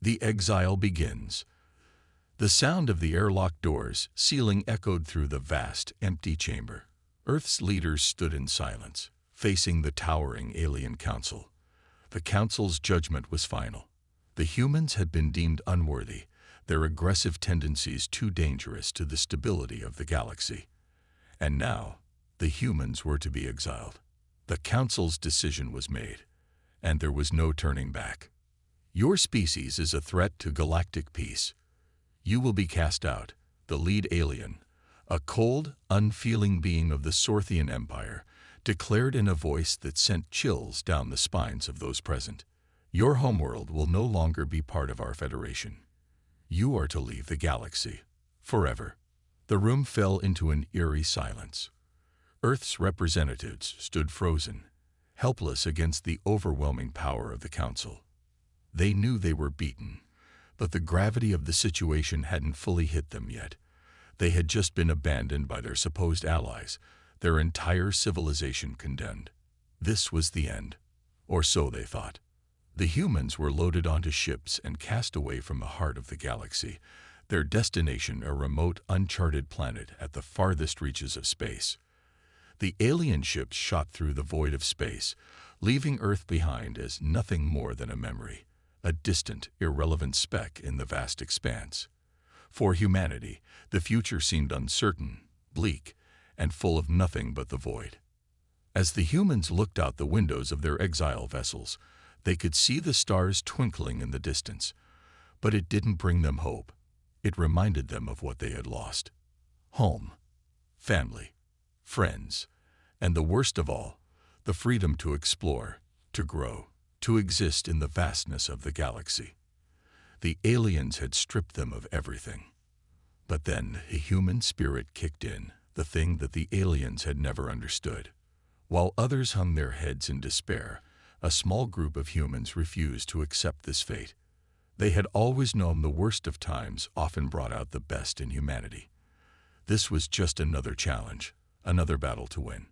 The exile begins. The sound of the airlock doors sealing echoed through the vast, empty chamber. Earth's leaders stood in silence, facing the towering alien council. The council's judgment was final. The humans had been deemed unworthy, their aggressive tendencies too dangerous to the stability of the galaxy. And now, the humans were to be exiled. The council's decision was made, and there was no turning back. Your species is a threat to galactic peace. You will be cast out. The lead alien, a cold, unfeeling being of the Sorthian Empire, declared in a voice that sent chills down the spines of those present. Your homeworld will no longer be part of our Federation. You are to leave the galaxy, forever. The room fell into an eerie silence. Earth's representatives stood frozen, helpless against the overwhelming power of the Council. They knew they were beaten, but the gravity of the situation hadn't fully hit them yet. They had just been abandoned by their supposed allies, their entire civilization condemned. This was the end, or so they thought. The humans were loaded onto ships and cast away from the heart of the galaxy, their destination a remote, uncharted planet at the farthest reaches of space. The alien ships shot through the void of space, leaving Earth behind as nothing more than a memory, a distant, irrelevant speck in the vast expanse. For humanity, the future seemed uncertain, bleak, and full of nothing but the void. As the humans looked out the windows of their exile vessels, they could see the stars twinkling in the distance, but it didn't bring them hope. It reminded them of what they had lost: home, family, friends, and the worst of all, the freedom to explore, to grow, to exist in the vastness of the galaxy. The aliens had stripped them of everything. But then a human spirit kicked in, the thing that the aliens had never understood. While others hung their heads in despair, a small group of humans refused to accept this fate. They had always known the worst of times often brought out the best in humanity. This was just another challenge, another battle to win.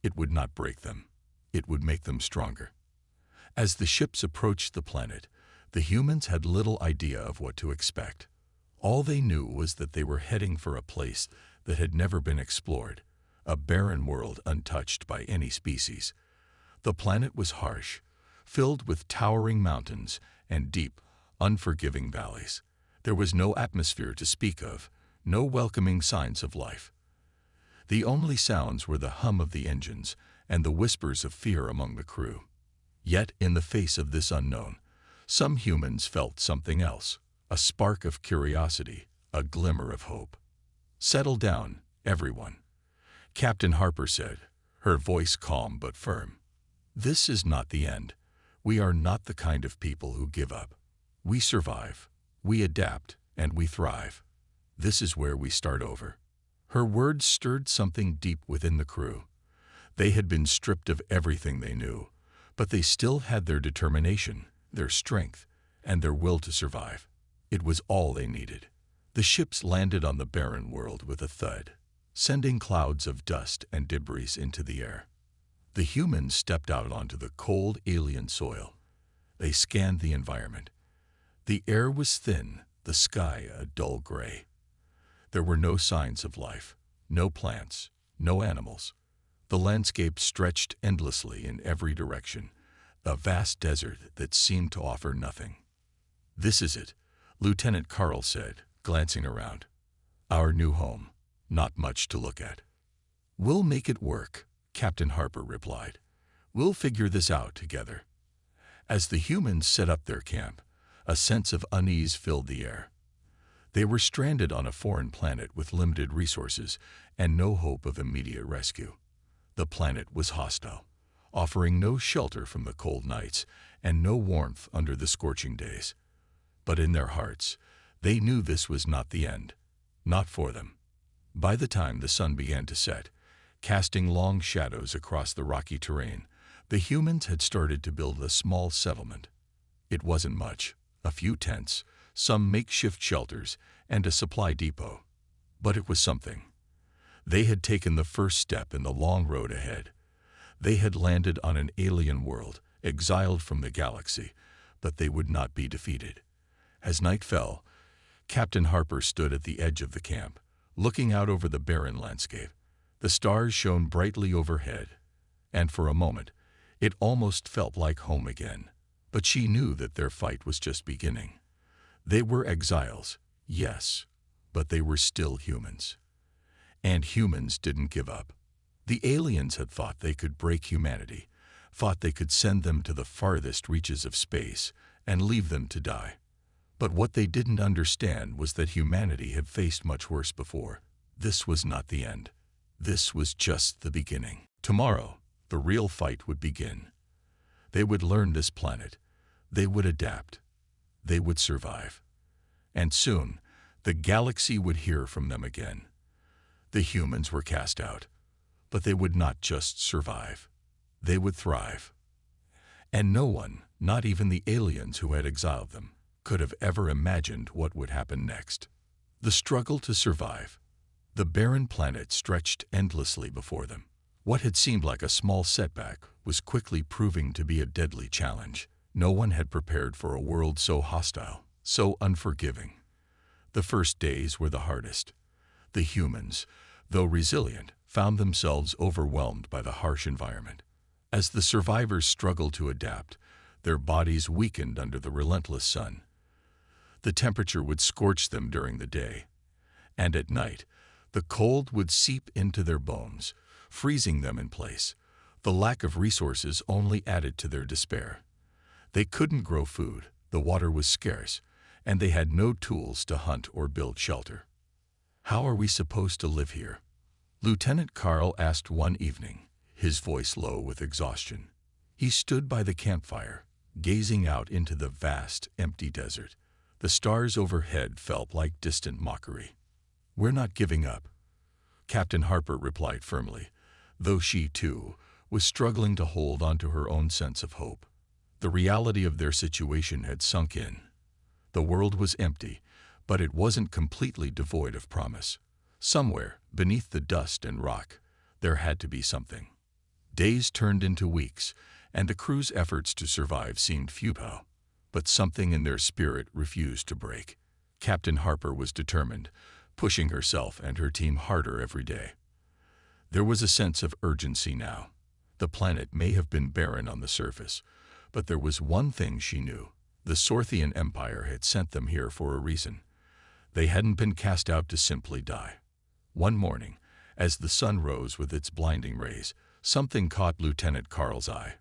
It would not break them. It would make them stronger. As the ships approached the planet, the humans had little idea of what to expect. All they knew was that they were heading for a place that had never been explored, a barren world untouched by any species. The planet was harsh, filled with towering mountains and deep, unforgiving valleys. There was no atmosphere to speak of, no welcoming signs of life. The only sounds were the hum of the engines and the whispers of fear among the crew. Yet, in the face of this unknown, some humans felt something else, a spark of curiosity, a glimmer of hope. "Settle down, everyone," Captain Harper said, her voice calm but firm. "This is not the end. We are not the kind of people who give up. We survive, we adapt, and we thrive. This is where we start over." Her words stirred something deep within the crew. They had been stripped of everything they knew, but they still had their determination, their strength, and their will to survive. It was all they needed. The ships landed on the barren world with a thud, sending clouds of dust and debris into the air. The humans stepped out onto the cold alien soil. They scanned the environment. The air was thin, the sky a dull gray. There were no signs of life, no plants, no animals. The landscape stretched endlessly in every direction, a vast desert that seemed to offer nothing. "This is it," Lieutenant Carl said, glancing around. "Our new home. Not much to look at." "We'll make it work," Captain Harper replied. "We'll figure this out together." As the humans set up their camp, a sense of unease filled the air. They were stranded on a foreign planet with limited resources and no hope of immediate rescue. The planet was hostile, offering no shelter from the cold nights and no warmth under the scorching days. But in their hearts, they knew this was not the end, not for them. By the time the sun began to set, casting long shadows across the rocky terrain, the humans had started to build a small settlement. It wasn't much, a few tents, some makeshift shelters, and a supply depot. But it was something. They had taken the first step in the long road ahead. They had landed on an alien world, exiled from the galaxy, but they would not be defeated. As night fell, Captain Harper stood at the edge of the camp, looking out over the barren landscape. The stars shone brightly overhead, and for a moment, it almost felt like home again. But she knew that their fight was just beginning. They were exiles, yes, but they were still humans. And humans didn't give up. The aliens had thought they could break humanity, thought they could send them to the farthest reaches of space and leave them to die. But what they didn't understand was that humanity had faced much worse before. This was not the end. This was just the beginning. Tomorrow, the real fight would begin. They would learn this planet. They would adapt. They would survive. And soon, the galaxy would hear from them again. The humans were cast out, but they would not just survive. They would thrive. And no one, not even the aliens who had exiled them, could have ever imagined what would happen next. The struggle to survive. The barren planet stretched endlessly before them. What had seemed like a small setback was quickly proving to be a deadly challenge. No one had prepared for a world so hostile, so unforgiving. The first days were the hardest. The humans, though resilient, found themselves overwhelmed by the harsh environment. As the survivors struggled to adapt, their bodies weakened under the relentless sun. The temperature would scorch them during the day, and at night, the cold would seep into their bones, freezing them in place. The lack of resources only added to their despair. They couldn't grow food, the water was scarce, and they had no tools to hunt or build shelter. How are we supposed to live here? Lieutenant Carl asked one evening, his voice low with exhaustion. He stood by the campfire, gazing out into the vast, empty desert. The stars overhead felt like distant mockery. "We're not giving up," Captain Harper replied firmly, though she, too, was struggling to hold onto her own sense of hope. The reality of their situation had sunk in. The world was empty, but it wasn't completely devoid of promise. Somewhere, beneath the dust and rock, there had to be something. Days turned into weeks, and the crew's efforts to survive seemed futile. But something in their spirit refused to break. Captain Harper was determined, pushing herself and her team harder every day. There was a sense of urgency now. The planet may have been barren on the surface, but there was one thing she knew. The Sorthian Empire had sent them here for a reason. They hadn't been cast out to simply die. One morning, as the sun rose with its blinding rays, something caught Lieutenant Carl's eye.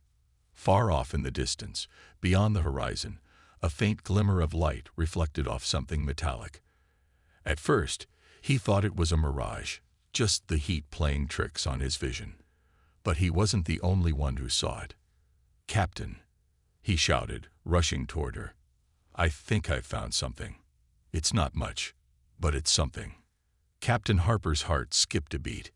Far off in the distance, beyond the horizon, a faint glimmer of light reflected off something metallic. At first, he thought it was a mirage, just the heat playing tricks on his vision. But he wasn't the only one who saw it. "Captain," he shouted, rushing toward her. "I think I've found something. It's not much, but it's something." Captain Harper's heart skipped a beat.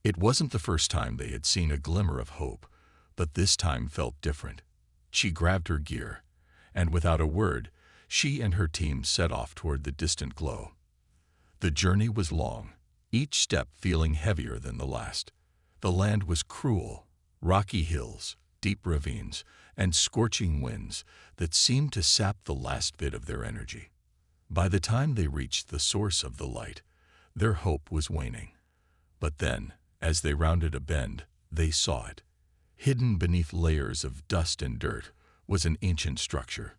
It wasn't the first time they had seen a glimmer of hope, but this time felt different. She grabbed her gear, and without a word, she and her team set off toward the distant glow. The journey was long, each step feeling heavier than the last. The land was cruel, rocky hills, deep ravines, and scorching winds that seemed to sap the last bit of their energy. By the time they reached the source of the light, their hope was waning. But then, as they rounded a bend, they saw it. Hidden beneath layers of dust and dirt was an ancient structure.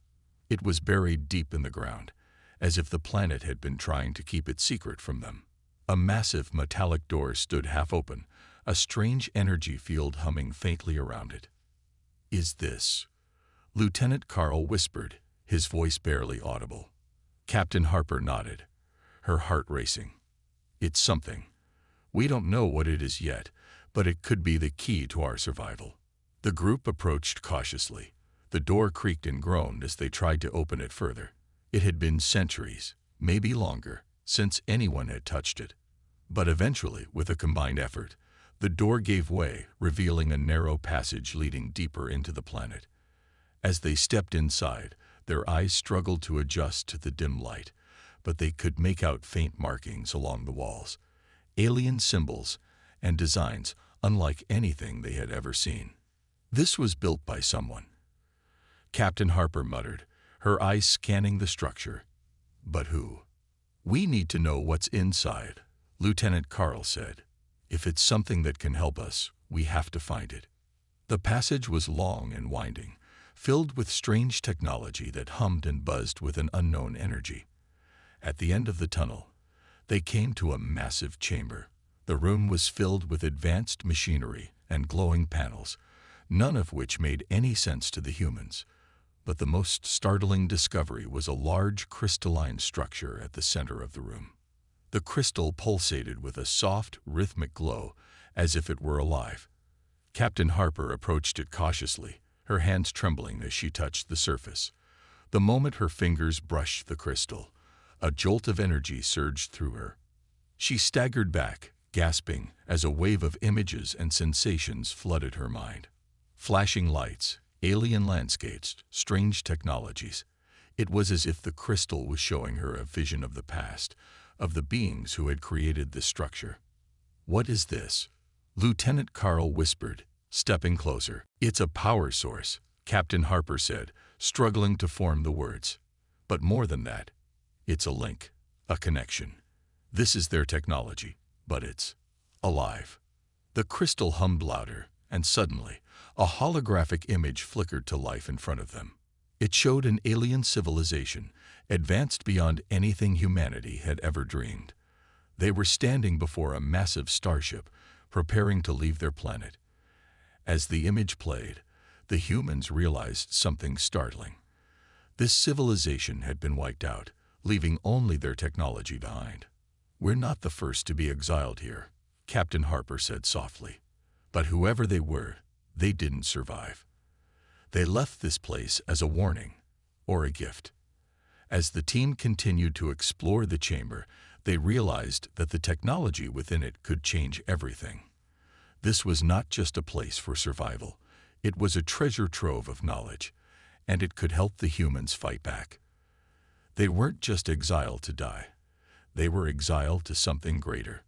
It was buried deep in the ground, as if the planet had been trying to keep it secret from them. A massive metallic door stood half open, a strange energy field humming faintly around it. "Is this?" Lieutenant Carl whispered, his voice barely audible. Captain Harper nodded, her heart racing. "It's something. We don't know what it is yet, but it could be the key to our survival." The group approached cautiously. The door creaked and groaned as they tried to open it further. It had been centuries, maybe longer, since anyone had touched it. But eventually, with a combined effort, the door gave way, revealing a narrow passage leading deeper into the planet. As they stepped inside, their eyes struggled to adjust to the dim light, but they could make out faint markings along the walls, alien symbols and designs unlike anything they had ever seen. This was built by someone. Captain Harper muttered, her eyes scanning the structure. But who? We need to know what's inside, Lieutenant Carl said. If it's something that can help us, we have to find it. The passage was long and winding, filled with strange technology that hummed and buzzed with an unknown energy. At the end of the tunnel, they came to a massive chamber. The room was filled with advanced machinery and glowing panels, none of which made any sense to the humans. But the most startling discovery was a large crystalline structure at the center of the room. The crystal pulsated with a soft, rhythmic glow, as if it were alive. Captain Harper approached it cautiously, her hands trembling as she touched the surface. The moment her fingers brushed the crystal, a jolt of energy surged through her. She staggered back, gasping, as a wave of images and sensations flooded her mind. Flashing lights, alien landscapes, strange technologies. It was as if the crystal was showing her a vision of the past, of the beings who had created this structure. "What is this?" Lieutenant Carl whispered, stepping closer. "It's a power source," Captain Harper said, struggling to form the words. "But more than that, it's a link, a connection. This is their technology, but it's alive." The crystal hummed louder, and suddenly, a holographic image flickered to life in front of them. It showed an alien civilization, advanced beyond anything humanity had ever dreamed. They were standing before a massive starship, preparing to leave their planet. As the image played, the humans realized something startling. This civilization had been wiped out, leaving only their technology behind. "We're not the first to be exiled here," Captain Harper said softly. "But whoever they were, they didn't survive. They left this place as a warning, or a gift." As the team continued to explore the chamber, they realized that the technology within it could change everything. This was not just a place for survival, it was a treasure trove of knowledge, and it could help the humans fight back. They weren't just exiled to die, they were exiled to something greater.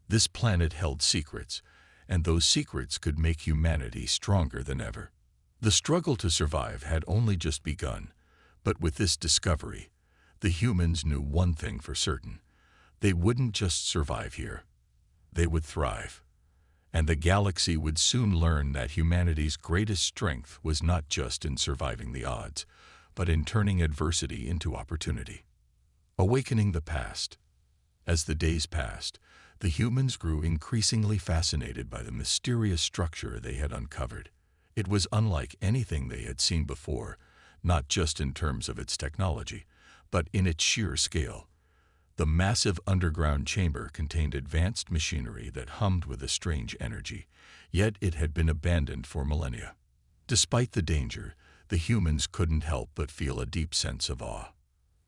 This planet held secrets, and those secrets could make humanity stronger than ever. The struggle to survive had only just begun, but with this discovery, the humans knew one thing for certain. They wouldn't just survive here, they would thrive. And the galaxy would soon learn that humanity's greatest strength was not just in surviving the odds, but in turning adversity into opportunity. Awakening the past. As the days passed, the humans grew increasingly fascinated by the mysterious structure they had uncovered. It was unlike anything they had seen before, not just in terms of its technology, but in its sheer scale. The massive underground chamber contained advanced machinery that hummed with a strange energy, yet it had been abandoned for millennia. Despite the danger, the humans couldn't help but feel a deep sense of awe.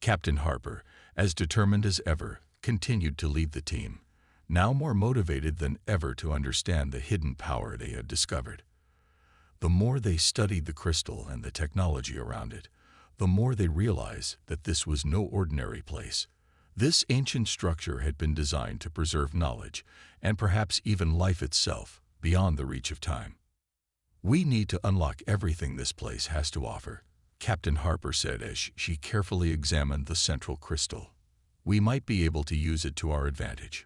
Captain Harper, as determined as ever, continued to lead the team, now more motivated than ever to understand the hidden power they had discovered. The more they studied the crystal and the technology around it, the more they realized that this was no ordinary place. This ancient structure had been designed to preserve knowledge, and perhaps even life itself, beyond the reach of time. "We need to unlock everything this place has to offer," Captain Harper said as she carefully examined the central crystal. "We might be able to use it to our advantage."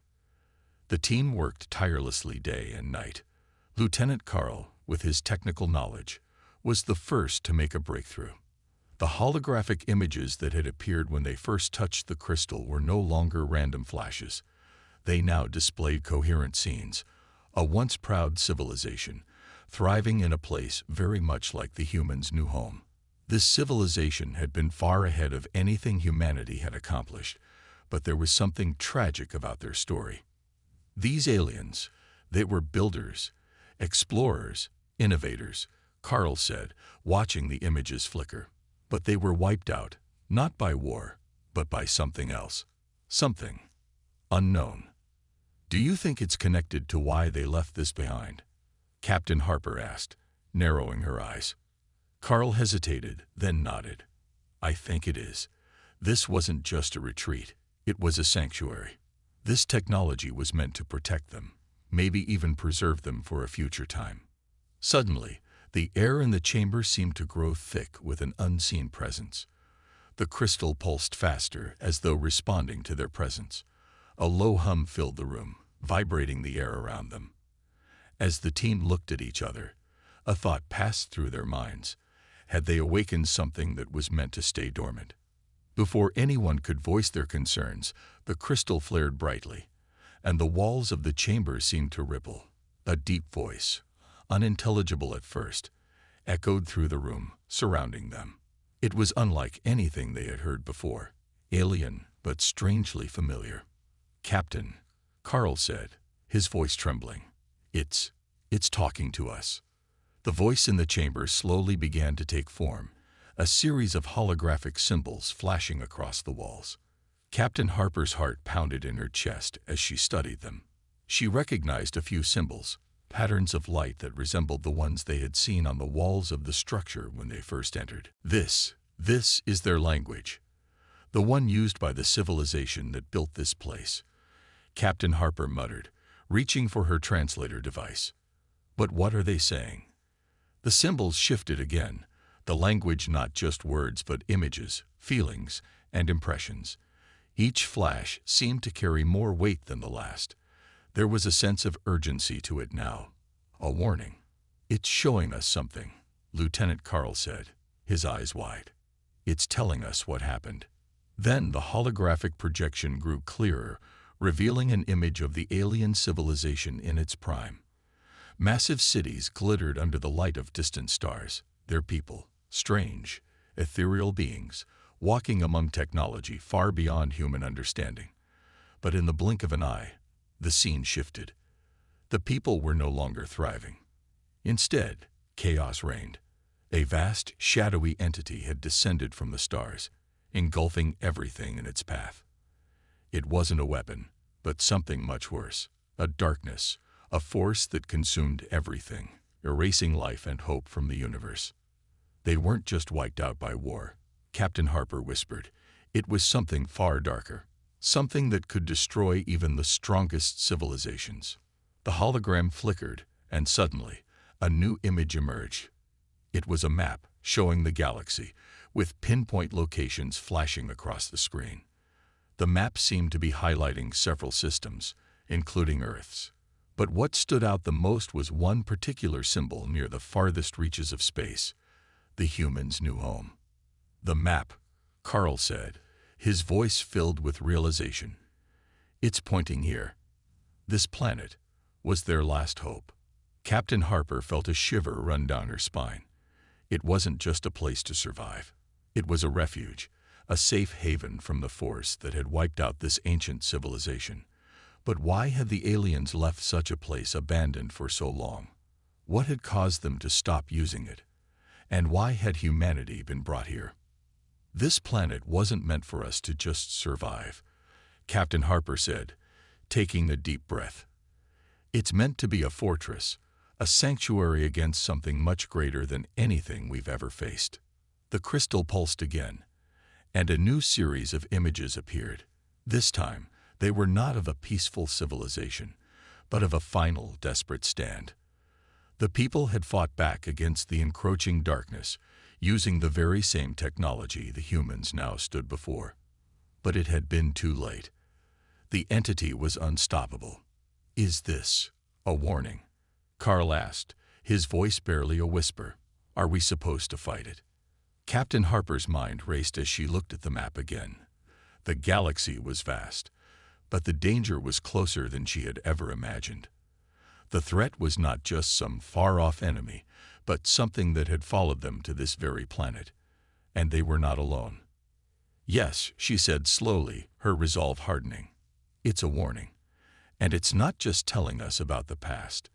The team worked tirelessly day and night. Lieutenant Carl, with his technical knowledge, was the first to make a breakthrough. The holographic images that had appeared when they first touched the crystal were no longer random flashes. They now displayed coherent scenes, a once proud civilization, thriving in a place very much like the humans' new home. This civilization had been far ahead of anything humanity had accomplished, but there was something tragic about their story. These aliens, they were builders, explorers, innovators, Carl said, watching the images flicker. But they were wiped out, not by war, but by something else. Something unknown. "Do you think it's connected to why they left this behind?" Captain Harper asked, narrowing her eyes. Carl hesitated, then nodded. "I think it is. This wasn't just a retreat, it was a sanctuary. This technology was meant to protect them, maybe even preserve them for a future time." Suddenly, the air in the chamber seemed to grow thick with an unseen presence. The crystal pulsed faster, as though responding to their presence. A low hum filled the room, vibrating the air around them. As the team looked at each other, a thought passed through their minds. Had they awakened something that was meant to stay dormant? Before anyone could voice their concerns, the crystal flared brightly, and the walls of the chamber seemed to ripple. A deep voice, unintelligible at first, echoed through the room, surrounding them. It was unlike anything they had heard before, alien but strangely familiar. "Captain," Carl said, his voice trembling. It's talking to us." The voice in the chamber slowly began to take form, a series of holographic symbols flashing across the walls. Captain Harper's heart pounded in her chest as she studied them. She recognized a few symbols, patterns of light that resembled the ones they had seen on the walls of the structure when they first entered. This is their language, the one used by the civilization that built this place, Captain Harper muttered, reaching for her translator device. But what are they saying? The symbols shifted again, the language not just words but images, feelings, and impressions. Each flash seemed to carry more weight than the last. There was a sense of urgency to it now. A warning. "It's showing us something," Lieutenant Carl said, his eyes wide. "It's telling us what happened." Then the holographic projection grew clearer, revealing an image of the alien civilization in its prime. Massive cities glittered under the light of distant stars, their people, strange, ethereal beings, walking among technology far beyond human understanding. But in the blink of an eye, the scene shifted. The people were no longer thriving. Instead, chaos reigned. A vast, shadowy entity had descended from the stars, engulfing everything in its path. It wasn't a weapon, but something much worse, a darkness, a force that consumed everything, erasing life and hope from the universe. They weren't just wiped out by war, Captain Harper whispered. It was something far darker, something that could destroy even the strongest civilizations. The hologram flickered, and suddenly, a new image emerged. It was a map showing the galaxy, with pinpoint locations flashing across the screen. The map seemed to be highlighting several systems, including Earth's. But what stood out the most was one particular symbol near the farthest reaches of space, the humans' new home. "The map," Carl said, his voice filled with realization. "It's pointing here. This planet was their last hope." Captain Harper felt a shiver run down her spine. It wasn't just a place to survive. It was a refuge, a safe haven from the force that had wiped out this ancient civilization. But why had the aliens left such a place abandoned for so long? What had caused them to stop using it? And why had humanity been brought here? "This planet wasn't meant for us to just survive," Captain Harper said, taking a deep breath. "It's meant to be a fortress, a sanctuary against something much greater than anything we've ever faced." The crystal pulsed again, and a new series of images appeared. This time, they were not of a peaceful civilization, but of a final, desperate stand. The people had fought back against the encroaching darkness, using the very same technology the humans now stood before. But it had been too late. The entity was unstoppable. "Is this a warning?" Carl asked, his voice barely a whisper. "Are we supposed to fight it?" Captain Harper's mind raced as she looked at the map again. The galaxy was vast, but the danger was closer than she had ever imagined. The threat was not just some far-off enemy, but something that had followed them to this very planet. And they were not alone. "Yes," she said slowly, her resolve hardening. "It's a warning. And it's not just telling us about the past.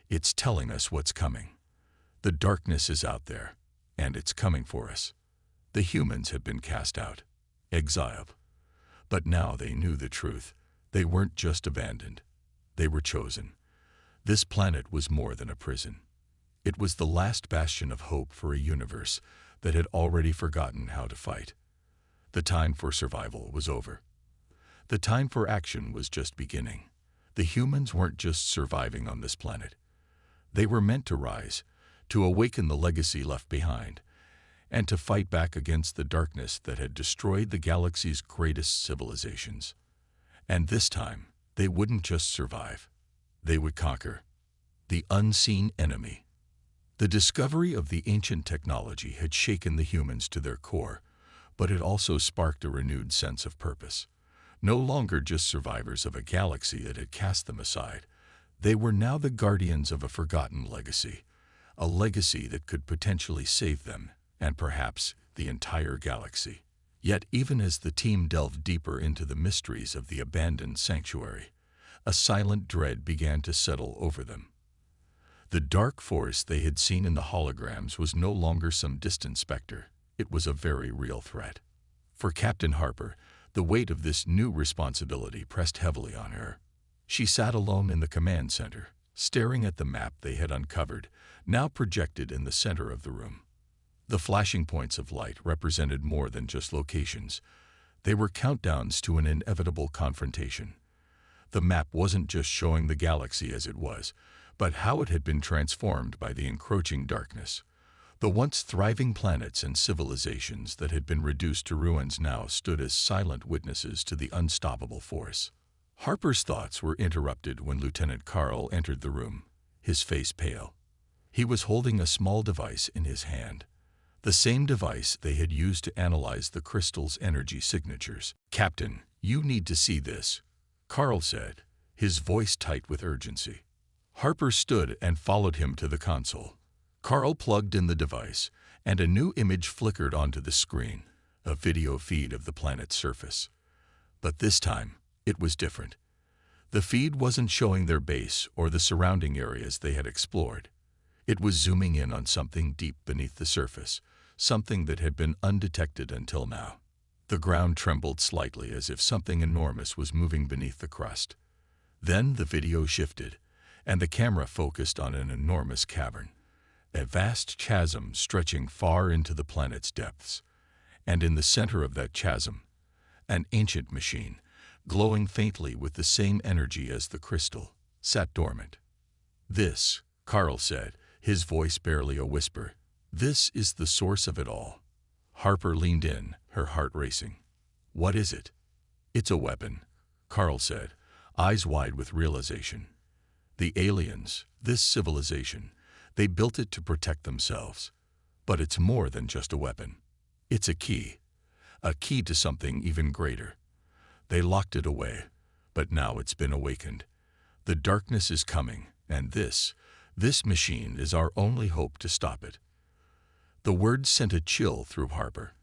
It's telling us what's coming. The darkness is out there, and it's coming for us." The humans had been cast out, exiled. But now they knew the truth. They weren't just abandoned. They were chosen. This planet was more than a prison. It was the last bastion of hope for a universe that had already forgotten how to fight. The time for survival was over. The time for action was just beginning. The humans weren't just surviving on this planet. They were meant to rise, to awaken the legacy left behind, and to fight back against the darkness that had destroyed the galaxy's greatest civilizations. And this time, they wouldn't just survive. They would conquer the unseen enemy. The discovery of the ancient technology had shaken the humans to their core, but it also sparked a renewed sense of purpose. No longer just survivors of a galaxy that had cast them aside, they were now the guardians of a forgotten legacy, a legacy that could potentially save them, and perhaps the entire galaxy. Yet even as the team delved deeper into the mysteries of the abandoned sanctuary, a silent dread began to settle over them. The dark force they had seen in the holograms was no longer some distant specter. It was a very real threat. For Captain Harper, the weight of this new responsibility pressed heavily on her. She sat alone in the command center, staring at the map they had uncovered, now projected in the center of the room. The flashing points of light represented more than just locations. They were countdowns to an inevitable confrontation. The map wasn't just showing the galaxy as it was, but how it had been transformed by the encroaching darkness. The once thriving planets and civilizations that had been reduced to ruins now stood as silent witnesses to the unstoppable force. Harper's thoughts were interrupted when Lieutenant Carl entered the room, his face pale. He was holding a small device in his hand, the same device they had used to analyze the crystal's energy signatures. "Captain, you need to see this," Carl said, his voice tight with urgency. Harper stood and followed him to the console. Carl plugged in the device, and a new image flickered onto the screen, a video feed of the planet's surface. But this time, it was different. The feed wasn't showing their base or the surrounding areas they had explored. It was zooming in on something deep beneath the surface, something that had been undetected until now. The ground trembled slightly as if something enormous was moving beneath the crust. Then the video shifted, and the camera focused on an enormous cavern, a vast chasm stretching far into the planet's depths. And in the center of that chasm, an ancient machine, glowing faintly with the same energy as the crystal, sat dormant. "This," Carl said, his voice barely a whisper, "this is the source of it all." Harper leaned in, her heart racing. "What is it?" "It's a weapon," Carl said, eyes wide with realization. "The aliens, this civilization, they built it to protect themselves. But it's more than just a weapon. It's a key to something even greater. They locked it away, but now it's been awakened. The darkness is coming, and this machine is our only hope to stop it." The words sent a chill through Harper.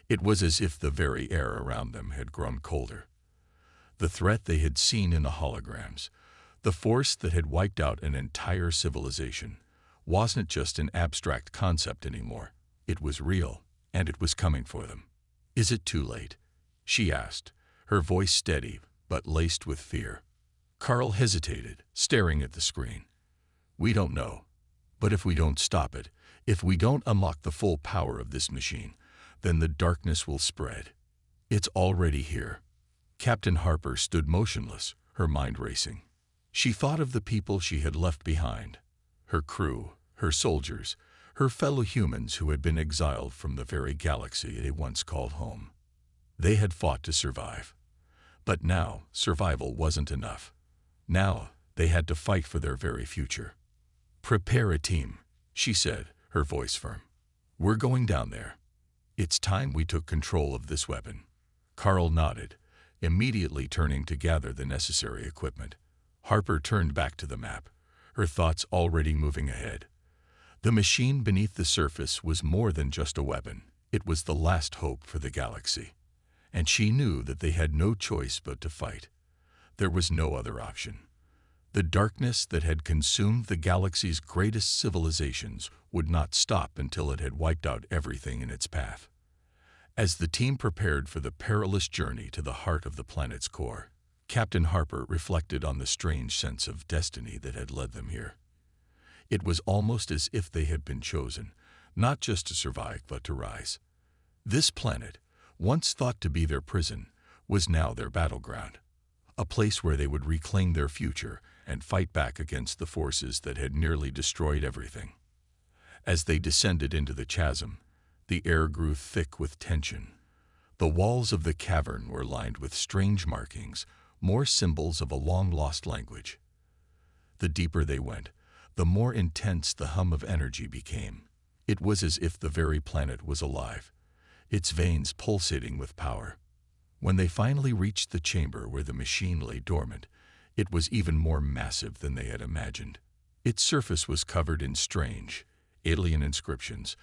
It was as if the very air around them had grown colder. The threat they had seen in the holograms, the force that had wiped out an entire civilization, wasn't just an abstract concept anymore. It was real, and it was coming for them. "Is it too late?" she asked, her voice steady but laced with fear. Carl hesitated, staring at the screen. "We don't know. But if we don't stop it, if we don't unlock the full power of this machine, then the darkness will spread. It's already here." Captain Harper stood motionless, her mind racing. She thought of the people she had left behind, her crew, her soldiers, her fellow humans who had been exiled from the very galaxy they once called home. They had fought to survive. But now, survival wasn't enough. Now, they had to fight for their very future. "Prepare a team," she said, her voice firm. "We're going down there. It's time we took control of this weapon." Carl nodded, immediately turning to gather the necessary equipment. Harper turned back to the map, her thoughts already moving ahead. The machine beneath the surface was more than just a weapon. It was the last hope for the galaxy. And she knew that they had no choice but to fight. There was no other option. The darkness that had consumed the galaxy's greatest civilizations would not stop until it had wiped out everything in its path. As the team prepared for the perilous journey to the heart of the planet's core, Captain Harper reflected on the strange sense of destiny that had led them here. It was almost as if they had been chosen, not just to survive but to rise. This planet, once thought to be their prison, was now their battleground, a place where they would reclaim their future and fight back against the forces that had nearly destroyed everything. As they descended into the chasm, The air grew thick with tension. The walls of the cavern were lined with strange markings, more symbols of a long-lost language. The deeper they went, the more intense the hum of energy became. It was as if the very planet was alive, its veins pulsating with power. When they finally reached the chamber where the machine lay dormant, it was even more massive than they had imagined. Its surface was covered in strange, alien inscriptions,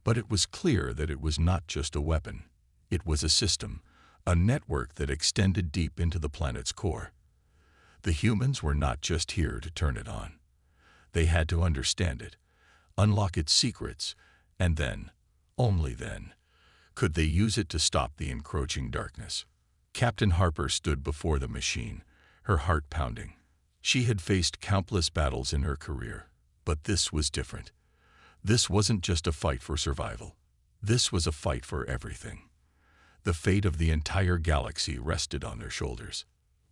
but it was clear that it was not just a weapon. It was a system, a network that extended deep into the planet's core. The humans were not just here to turn it on. They had to understand it, unlock its secrets, and then, only then, could they use it to stop the encroaching darkness. Captain Harper stood before the machine, her heart pounding. She had faced countless battles in her career, but this was different. This wasn't just a fight for survival. This was a fight for everything. The fate of the entire galaxy rested on their shoulders.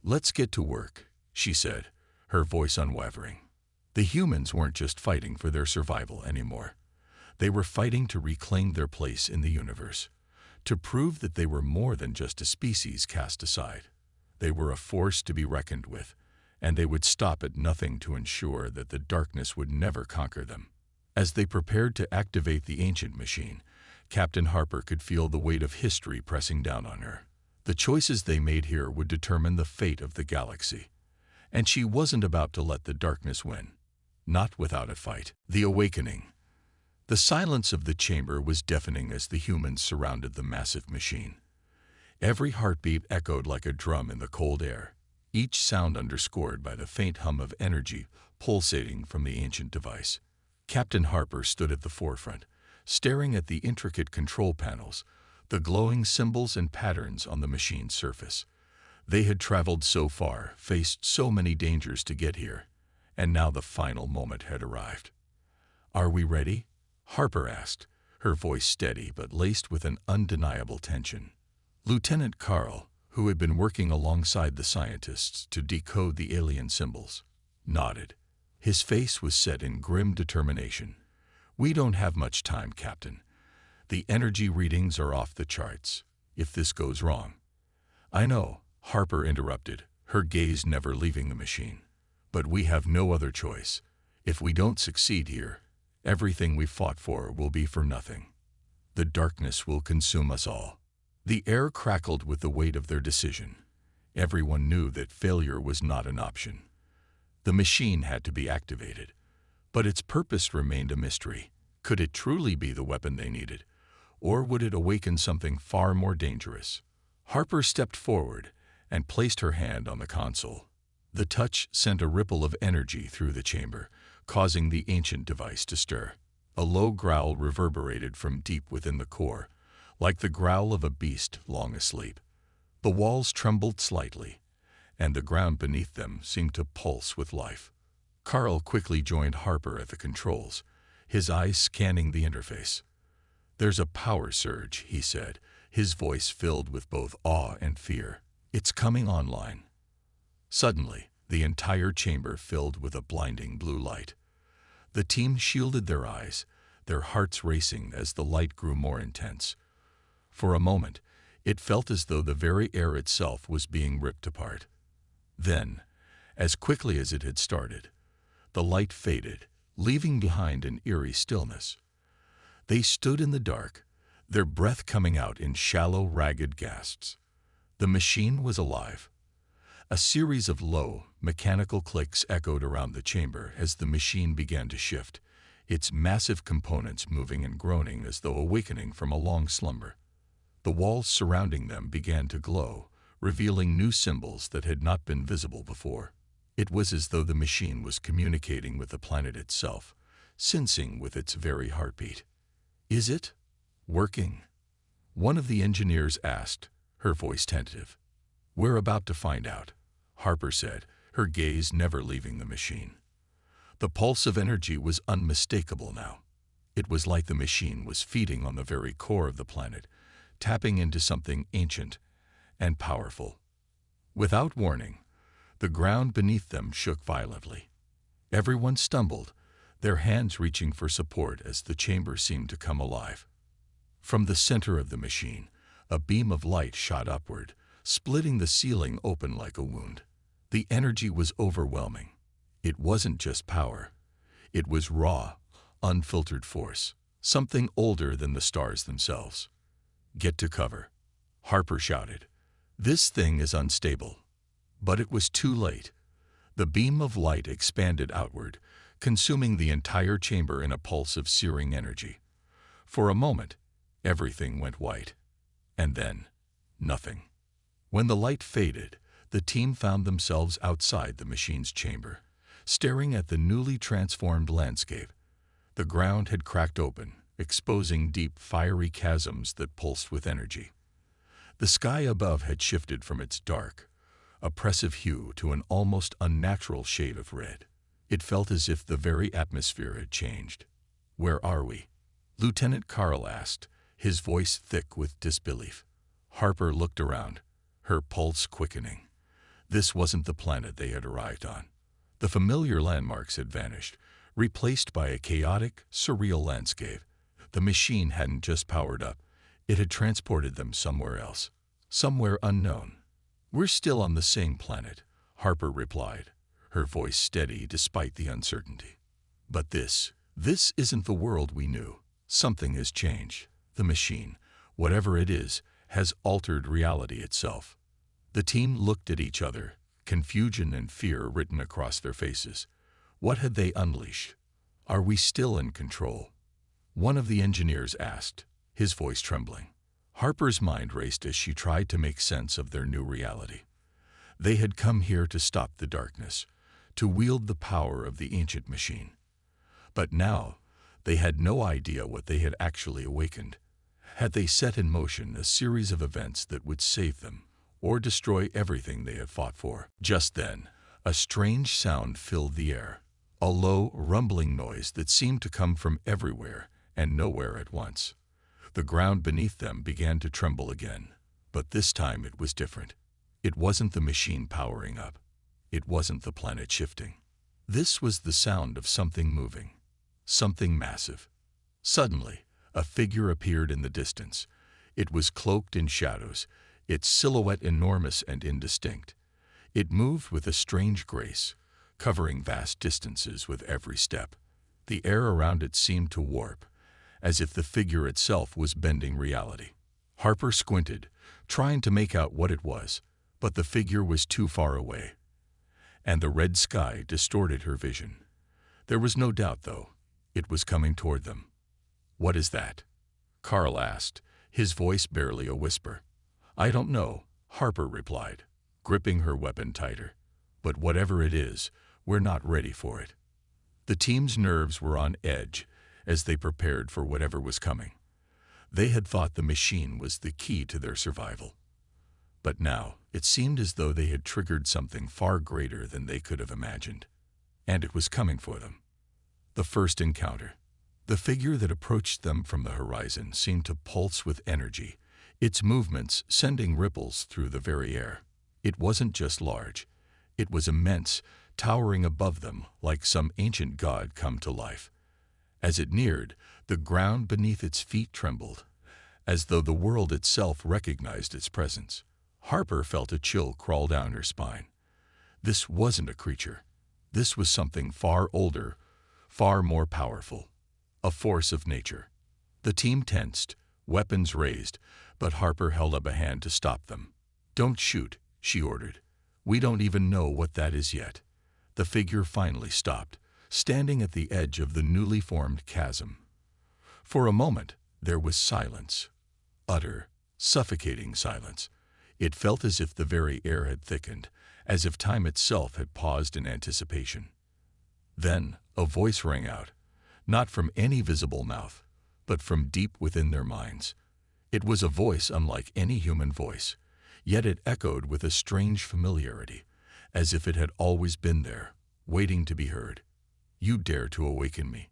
"Let's get to work," she said, her voice unwavering. The humans weren't just fighting for their survival anymore. They were fighting to reclaim their place in the universe, to prove that they were more than just a species cast aside. They were a force to be reckoned with, and they would stop at nothing to ensure that the darkness would never conquer them. As they prepared to activate the ancient machine, Captain Harper could feel the weight of history pressing down on her. The choices they made here would determine the fate of the galaxy, and she wasn't about to let the darkness win. Not without a fight. The awakening. The silence of the chamber was deafening as the humans surrounded the massive machine. Every heartbeat echoed like a drum in the cold air, each sound underscored by the faint hum of energy pulsating from the ancient device. Captain Harper stood at the forefront, staring at the intricate control panels, the glowing symbols and patterns on the machine's surface. They had traveled so far, faced so many dangers to get here, and now the final moment had arrived. "Are we ready?" Harper asked, her voice steady but laced with an undeniable tension. Lieutenant Carl, who had been working alongside the scientists to decode the alien symbols, nodded. His face was set in grim determination. "We don't have much time, Captain. The energy readings are off the charts. If this goes wrong—" "I know," Harper interrupted, her gaze never leaving the machine. "But we have no other choice. If we don't succeed here, everything we fought for will be for nothing. The darkness will consume us all." The air crackled with the weight of their decision. Everyone knew that failure was not an option. The machine had to be activated, but its purpose remained a mystery. Could it truly be the weapon they needed, or would it awaken something far more dangerous? Harper stepped forward and placed her hand on the console. The touch sent a ripple of energy through the chamber, causing the ancient device to stir. A low growl reverberated from deep within the core, like the growl of a beast long asleep. The walls trembled slightly, and the ground beneath them seemed to pulse with life. Carl quickly joined Harper at the controls, his eyes scanning the interface. "There's a power surge," he said, his voice filled with both awe and fear. "It's coming online." Suddenly, the entire chamber filled with a blinding blue light. The team shielded their eyes, their hearts racing as the light grew more intense. For a moment, it felt as though the very air itself was being ripped apart. Then, as quickly as it had started, the light faded, leaving behind an eerie stillness. They stood in the dark, their breath coming out in shallow, ragged gasps. The machine was alive. A series of low, mechanical clicks echoed around the chamber as the machine began to shift, its massive components moving and groaning as though awakening from a long slumber. The walls surrounding them began to glow, revealing new symbols that had not been visible before. It was as though the machine was communicating with the planet itself, sensing with its very heartbeat. "Is it working?" one of the engineers asked, her voice tentative. "We're about to find out," Harper said, her gaze never leaving the machine. The pulse of energy was unmistakable now. It was like the machine was feeding on the very core of the planet, tapping into something ancient and powerful. Without warning, the ground beneath them shook violently. Everyone stumbled, their hands reaching for support as the chamber seemed to come alive. From the center of the machine, a beam of light shot upward, splitting the ceiling open like a wound. The energy was overwhelming. It wasn't just power. It was raw, unfiltered force, something older than the stars themselves. "Get to cover," Harper shouted. "This thing is unstable." But it was too late. The beam of light expanded outward, consuming the entire chamber in a pulse of searing energy. For a moment, everything went white. And then, nothing. When the light faded, the team found themselves outside the machine's chamber, staring at the newly transformed landscape. The ground had cracked open, exposing deep, fiery chasms that pulsed with energy. The sky above had shifted from its dark, oppressive hue to an almost unnatural shade of red. It felt as if the very atmosphere had changed. "Where are we?" Lieutenant Carl asked, his voice thick with disbelief. Harper looked around, her pulse quickening. This wasn't the planet they had arrived on. The familiar landmarks had vanished, replaced by a chaotic, surreal landscape. The machine hadn't just powered up, it had transported them somewhere else, somewhere unknown. "We're still on the same planet," Harper replied, her voice steady despite the uncertainty. "But this isn't the world we knew. Something has changed. The machine, whatever it is, has altered reality itself." The team looked at each other, confusion and fear written across their faces. What had they unleashed? "Are we still in control?" one of the engineers asked, his voice trembling. Harper's mind raced as she tried to make sense of their new reality. They had come here to stop the darkness, to wield the power of the ancient machine. But now, they had no idea what they had actually awakened. Had they set in motion a series of events that would save them, or destroy everything they had fought for? Just then, a strange sound filled the air, a low, rumbling noise that seemed to come from everywhere and nowhere at once. The ground beneath them began to tremble again, but this time it was different. It wasn't the machine powering up. It wasn't the planet shifting. This was the sound of something moving, something massive. Suddenly, a figure appeared in the distance. It was cloaked in shadows, its silhouette enormous and indistinct. It moved with a strange grace, covering vast distances with every step. The air around it seemed to warp, as if the figure itself was bending reality. Harper squinted, trying to make out what it was, but the figure was too far away, and the red sky distorted her vision. There was no doubt, though, it was coming toward them. "What is that?" Carl asked, his voice barely a whisper. "I don't know," Harper replied, gripping her weapon tighter. "But whatever it is, we're not ready for it." The team's nerves were on edge as they prepared for whatever was coming. They had thought the machine was the key to their survival. But now, it seemed as though they had triggered something far greater than they could have imagined. And it was coming for them. The first encounter. The figure that approached them from the horizon seemed to pulse with energy, its movements sending ripples through the very air. It wasn't just large. It was immense, towering above them like some ancient god come to life. As it neared, the ground beneath its feet trembled, as though the world itself recognized its presence. Harper felt a chill crawl down her spine. This wasn't a creature. This was something far older, far more powerful. A force of nature. The team tensed, weapons raised, but Harper held up a hand to stop them. "Don't shoot," she ordered. "We don't even know what that is yet." The figure finally stopped, standing at the edge of the newly formed chasm. For a moment, there was silence. Utter, suffocating silence. It felt as if the very air had thickened, as if time itself had paused in anticipation. Then, a voice rang out, not from any visible mouth, but from deep within their minds. It was a voice unlike any human voice, yet it echoed with a strange familiarity, as if it had always been there, waiting to be heard. "You dare to awaken me."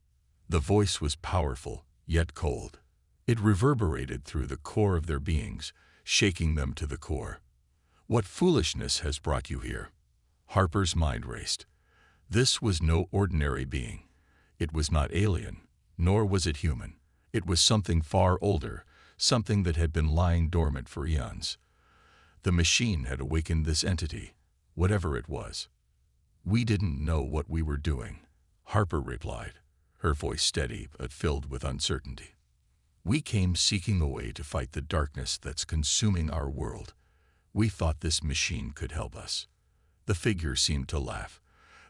The voice was powerful, yet cold. It reverberated through the core of their beings, shaking them to the core. "What foolishness has brought you here?" Harper's mind raced. This was no ordinary being. It was not alien, nor was it human. It was something far older, something that had been lying dormant for eons. The machine had awakened this entity, whatever it was. We didn't know what we were doing, Harper replied, her voice steady but filled with uncertainty. We came seeking a way to fight the darkness that's consuming our world. We thought this machine could help us. The figure seemed to laugh,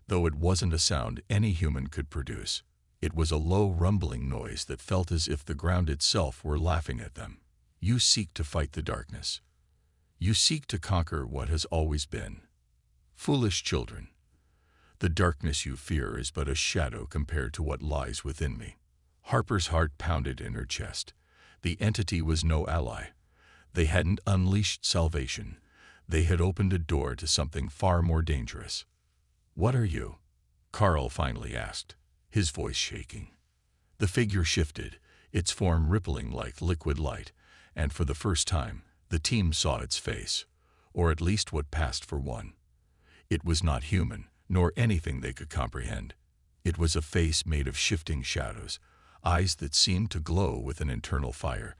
though it wasn't a sound any human could produce. It was a low rumbling noise that felt as if the ground itself were laughing at them. You seek to fight the darkness. You seek to conquer what has always been. Foolish children. The darkness you fear is but a shadow compared to what lies within me. Harper's heart pounded in her chest. The entity was no ally. They hadn't unleashed salvation. They had opened a door to something far more dangerous. "What are you?" Carl finally asked, his voice shaking. The figure shifted, its form rippling like liquid light, and for the first time, the team saw its face, or at least what passed for one. It was not human, nor anything they could comprehend. It was a face made of shifting shadows, eyes that seemed to glow with an internal fire,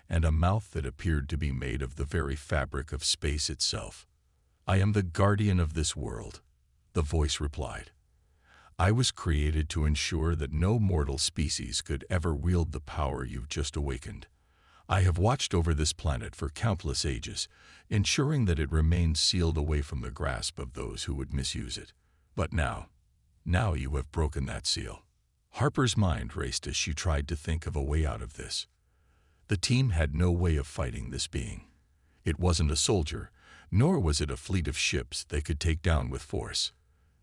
and a mouth that appeared to be made of the very fabric of space itself. "I am the guardian of this world," the voice replied. "I was created to ensure that no mortal species could ever wield the power you've just awakened. I have watched over this planet for countless ages, ensuring that it remains sealed away from the grasp of those who would misuse it. But now you have broken that seal." Harper's mind raced as she tried to think of a way out of this. The team had no way of fighting this being. It wasn't a soldier, nor was it a fleet of ships they could take down with force.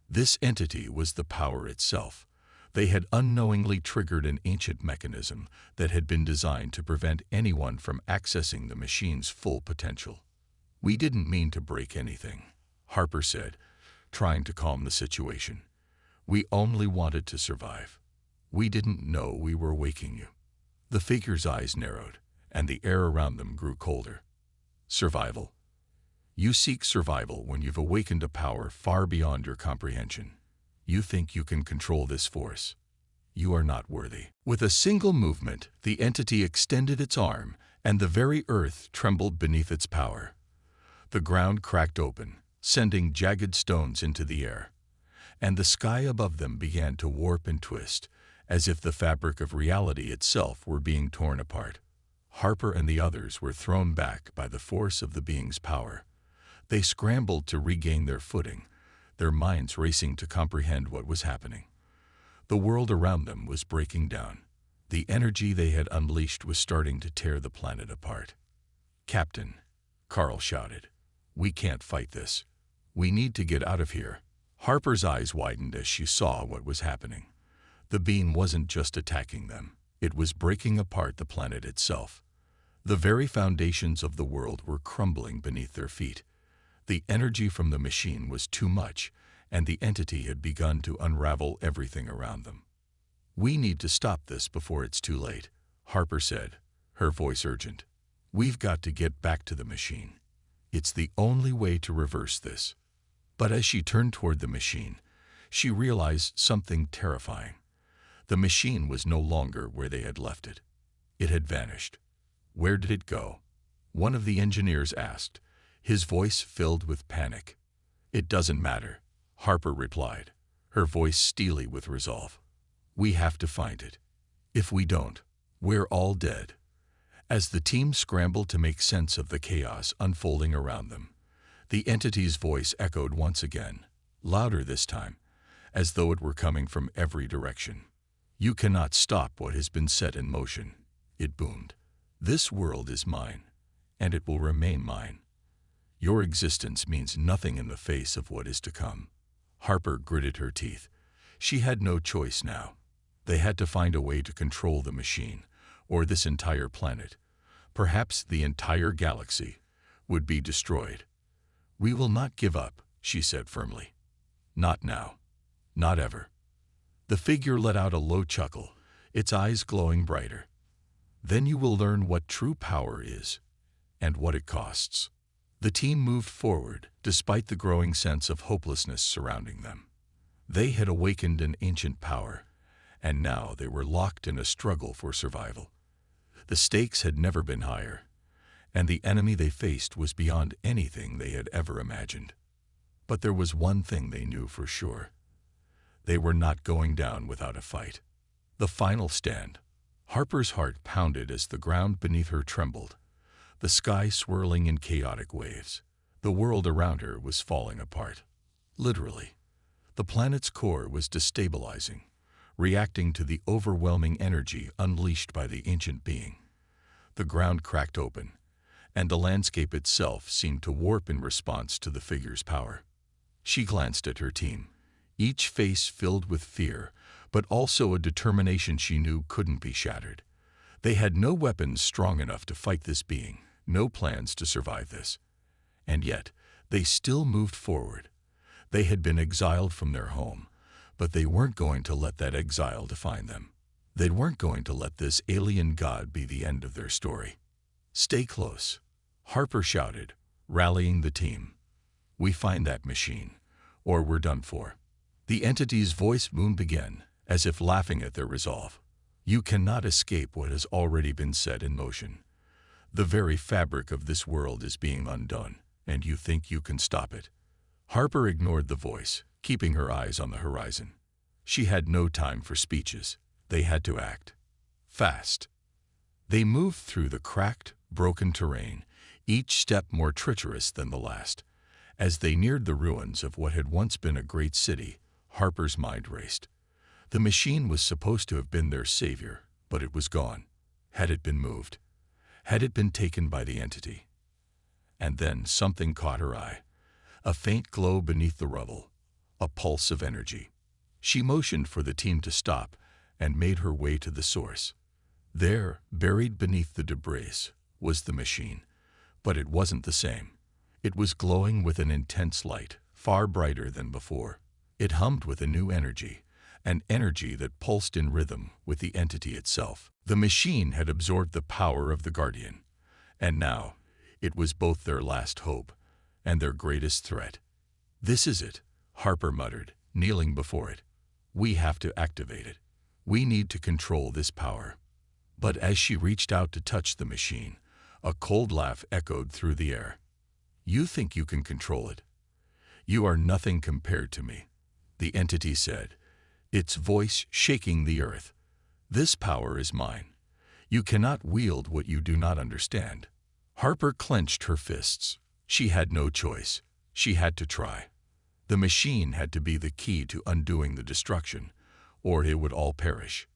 This entity was the power itself. They had unknowingly triggered an ancient mechanism that had been designed to prevent anyone from accessing the machine's full potential. "We didn't mean to break anything," Harper said, trying to calm the situation. "We only wanted to survive. We didn't know we were waking you." The figure's eyes narrowed, and the air around them grew colder. "Survival. You seek survival when you've awakened a power far beyond your comprehension. You think you can control this force. You are not worthy." With a single movement, the entity extended its arm, and the very earth trembled beneath its power. The ground cracked open, sending jagged stones into the air, and the sky above them began to warp and twist, as if the fabric of reality itself were being torn apart. Harper and the others were thrown back by the force of the being's power. They scrambled to regain their footing, their minds racing to comprehend what was happening. The world around them was breaking down. The energy they had unleashed was starting to tear the planet apart. "Captain," Carl shouted, "we can't fight this. We need to get out of here." Harper's eyes widened as she saw what was happening. The being wasn't just attacking them. It was breaking apart the planet itself. The very foundations of the world were crumbling beneath their feet. The energy from the machine was too much, and the entity had begun to unravel everything around them. "We need to stop this before it's too late," Harper said, her voice urgent. "We've got to get back to the machine. It's the only way to reverse this." But as she turned toward the machine, she realized something terrifying. The machine was no longer where they had left it. It had vanished. "Where did it go?" one of the engineers asked, his voice filled with panic. "It doesn't matter," Harper replied, her voice steely with resolve. "We have to find it. If we don't, we're all dead." As the team scrambled to make sense of the chaos unfolding around them, the entity's voice echoed once again, louder this time, as though it were coming from every direction. "You cannot stop what has been set in motion," it boomed. "This world is mine, and it will remain mine. Your existence means nothing in the face of what is to come." Harper gritted her teeth. She had no choice now. They had to find a way to control the machine, or this entire planet, perhaps the entire galaxy, would be destroyed. "We will not give up," she said firmly. "Not now. Not ever." The figure let out a low chuckle, its eyes glowing brighter. "Then you will learn what true power is, and what it costs." The team moved forward, despite the growing sense of hopelessness surrounding them. They had awakened an ancient power, and now they were locked in a struggle for survival. The stakes had never been higher, and the enemy they faced was beyond anything they had ever imagined. But there was one thing they knew for sure. They were not going down without a fight. The final stand. Harper's heart pounded as the ground beneath her trembled, the sky swirling in chaotic waves. The world around her was falling apart. Literally. The planet's core was destabilizing, reacting to the overwhelming energy unleashed by the ancient being. The ground cracked open, and the landscape itself seemed to warp in response to the figure's power. She glanced at her team, each face filled with fear, but also a determination she knew couldn't be shattered. They had no weapons strong enough to fight this being, no plans to survive this. And yet, they still moved forward. They had been exiled from their home, but they weren't going to let that exile define them. They weren't going to let this alien god be the end of their story. "Stay close," Harper shouted, rallying the team. "We find that machine, or we're done for." The entity's voice boomed again, as if laughing at their resolve. "You cannot escape what has already been set in motion. The very fabric of this world is being undone, and you think you can stop it." Harper ignored the voice, keeping her eyes on the horizon. She had no time for speeches. They had to act. Fast. They moved through the cracked, broken terrain, each step more treacherous than the last. As they neared the ruins of what had once been a great city, Harper's mind raced. The machine was supposed to have been their savior, but it was gone. Had it been moved? Had it been taken by the entity? And then something caught her eye. A faint glow beneath the rubble, a pulse of energy. She motioned for the team to stop and made her way to the source. There, buried beneath the debris, was the machine. But it wasn't the same. It was glowing with an intense light, far brighter than before. It hummed with a new energy, an energy that pulsed in rhythm with the entity itself. The machine had absorbed the power of the Guardian, and now it was both their last hope and their greatest threat. "This is it," Harper muttered, kneeling before it. "We have to activate it. We need to control this power." But as she reached out to touch the machine, a cold laugh echoed through the air. "You think you can control it? You are nothing compared to me," the entity said, its voice shaking the earth. "This power is mine. You cannot wield what you do not understand." Harper clenched her fists. She had no choice. She had to try. The machine had to be the key to undoing the destruction, or it would all perish.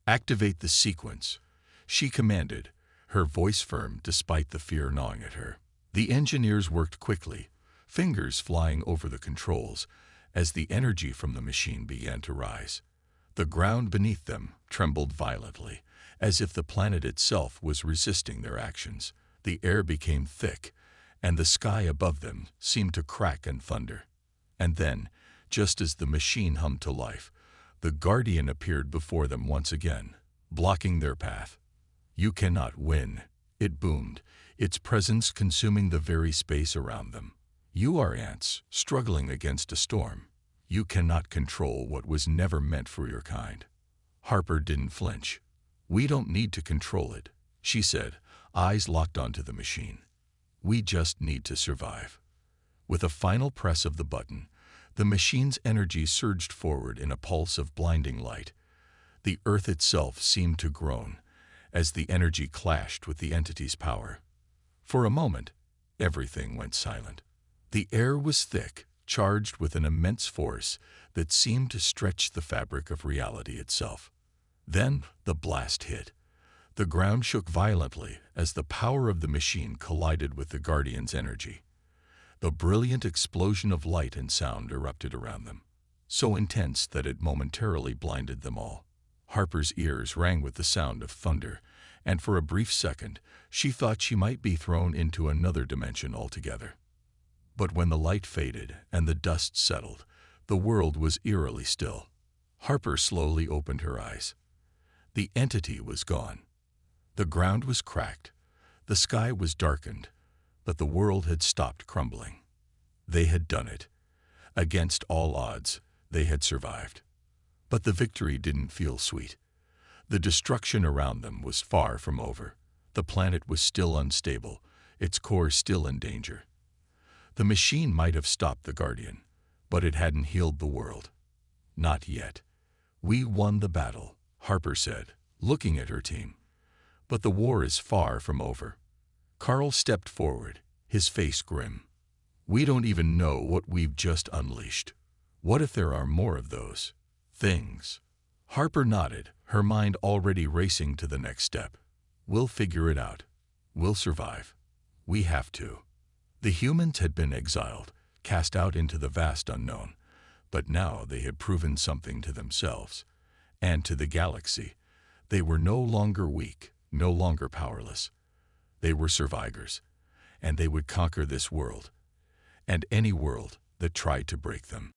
"Activate the sequence," she commanded, her voice firm despite the fear gnawing at her. The engineers worked quickly, fingers flying over the controls, as the energy from the machine began to rise. The ground beneath them trembled violently, as if the planet itself was resisting their actions. The air became thick, and the sky above them seemed to crack and thunder. And then, just as the machine hummed to life, the Guardian appeared before them once again, blocking their path. "You cannot win," it boomed, its presence consuming the very space around them. "You are ants struggling against a storm. You cannot control what was never meant for your kind." Harper didn't flinch. "We don't need to control it," she said, eyes locked onto the machine. "We just need to survive." With a final press of the button, the machine's energy surged forward in a pulse of blinding light. The earth itself seemed to groan as the energy clashed with the entity's power. For a moment, everything went silent. The air was thick, charged with an immense force that seemed to stretch the fabric of reality itself. Then the blast hit. The ground shook violently as the power of the machine collided with the Guardian's energy. The brilliant explosion of light and sound erupted around them, so intense that it momentarily blinded them all. Harper's ears rang with the sound of thunder, and for a brief second, she thought she might be thrown into another dimension altogether. But when the light faded and the dust settled, the world was eerily still. Harper slowly opened her eyes. The entity was gone. The ground was cracked, the sky was darkened, but the world had stopped crumbling. They had done it. Against all odds, they had survived. But the victory didn't feel sweet. The destruction around them was far from over. The planet was still unstable, its core still in danger. The machine might have stopped the Guardian, but it hadn't healed the world. Not yet. We won the battle, Harper said, looking at her team. But the war is far from over. Carl stepped forward, his face grim. We don't even know what we've just unleashed. What if there are more of those things? Harper nodded, her mind already racing to the next step. We'll figure it out. We'll survive. We have to. The humans had been exiled, cast out into the vast unknown, but now they had proven something to themselves and to the galaxy. They were no longer weak, no longer powerless. They were survivors, and they would conquer this world, and any world that tried to break them.